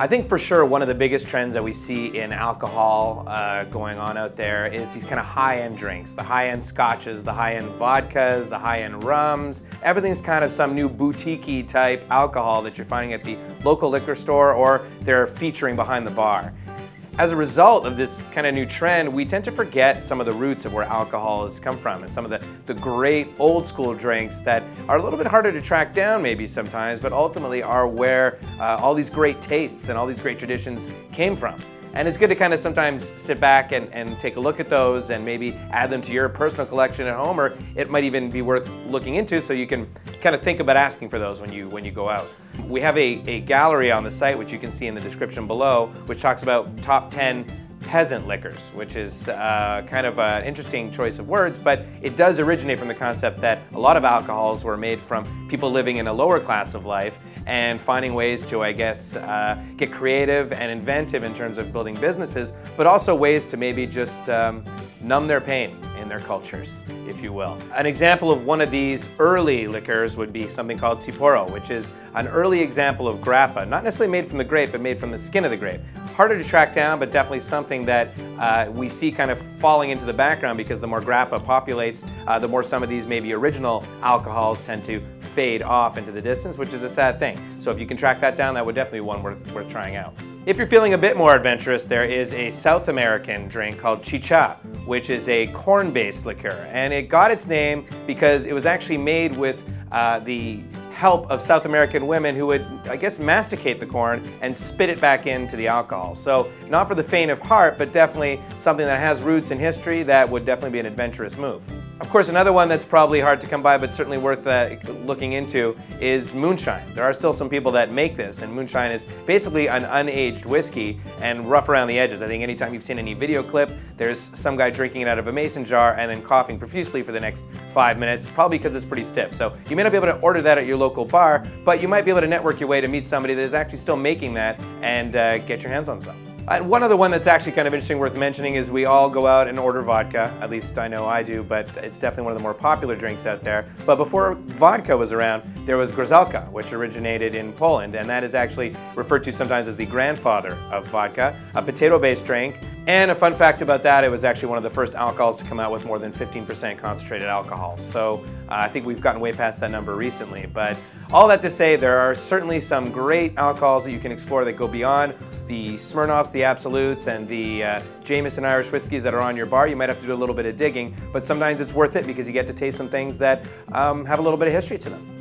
I think for sure one of the biggest trends that we see in alcohol going on out there is these kind of high-end drinks, the high-end scotches, the high-end vodkas, the high-end rums. Everything's kind of some new boutique-y type alcohol that you're finding at the local liquor store or they're featuring behind the bar. As a result of this kind of new trend, we tend to forget some of the roots of where alcohol has come from and some of the great old school drinks that are a little bit harder to track down maybe sometimes, but ultimately are where all these great tastes and all these great traditions came from. And it's good to kind of sometimes sit back and take a look at those and maybe add them to your personal collection at home, or it might even be worth looking into so you can kind of think about asking for those when you go out. We have a gallery on the site, which you can see in the description below, which talks about top 10 peasant liquors, which is kind of an interesting choice of words, but it does originate from the concept that a lot of alcohols were made from people living in a lower class of life and finding ways to, I guess, get creative and inventive in terms of building businesses, but also ways to maybe just numb their pain in their cultures, if you will. An example of one of these early liquors would be something called Sapporo, which is an early example of grappa, not necessarily made from the grape, but made from the skin of the grape. Harder to track down, but definitely something that we see kind of falling into the background because the more grappa populates, the more some of these maybe original alcohols tend to fade off into the distance, which is a sad thing. So if you can track that down, that would definitely be one worth trying out. If you're feeling a bit more adventurous, there is a South American drink called chicha, which is a corn-based liqueur. And it got its name because it was actually made with the help of South American women who would, I guess, masticate the corn and spit it back into the alcohol. So not for the faint of heart, but definitely something that has roots in history that would definitely be an adventurous move. Of course, another one that's probably hard to come by, but certainly worth looking into is moonshine. There are still some people that make this, and moonshine is basically an unaged whiskey and rough around the edges. I think anytime you've seen any video clip, there's some guy drinking it out of a mason jar and then coughing profusely for the next 5 minutes, probably because it's pretty stiff. So you may not be able to order that at your local bar, but you might be able to network your way to meet somebody that is actually still making that and get your hands on some. And one other one that's actually kind of interesting worth mentioning is we all go out and order vodka. At least I know I do, but it's definitely one of the more popular drinks out there. But before vodka was around, there was grzelka, which originated in Poland, and that is actually referred to sometimes as the grandfather of vodka, a potato-based drink. And a fun fact about that, it was actually one of the first alcohols to come out with more than 15% concentrated alcohol. So I think we've gotten way past that number recently. But all that to say, there are certainly some great alcohols that you can explore that go beyond the Smirnoffs, the Absolutes, and the Jameson Irish whiskeys that are on your bar. You might have to do a little bit of digging, but sometimes it's worth it because you get to taste some things that have a little bit of history to them.